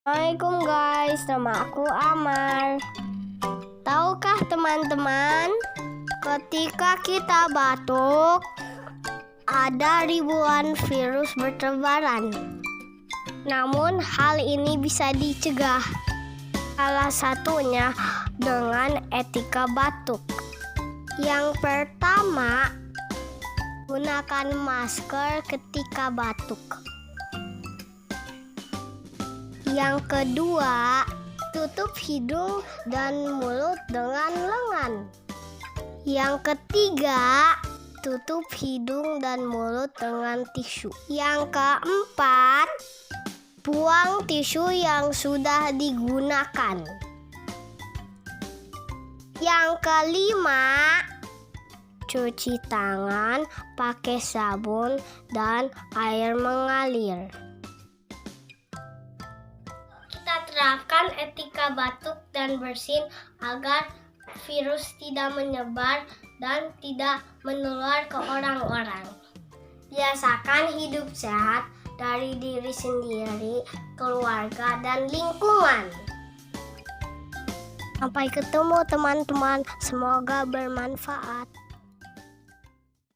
Assalamualaikum guys, nama aku Amar. Tahukah teman-teman, ketika kita batuk, ada ribuan virus bertebaran. Namun hal ini bisa dicegah. Salah satunya dengan etika batuk. Yang pertama, gunakan masker ketika batuk. Yang kedua, tutup hidung dan mulut dengan lengan. Yang ketiga, tutup hidung dan mulut dengan tisu. Yang keempat, buang tisu yang sudah digunakan. Yang kelima, cuci tangan pakai sabun dan air mengalir. Kita terapkan etika batuk dan bersin agar virus tidak menyebar dan tidak menular ke orang-orang. Biasakan hidup sehat dari diri sendiri, keluarga, dan lingkungan. Sampai ketemu teman-teman, semoga bermanfaat.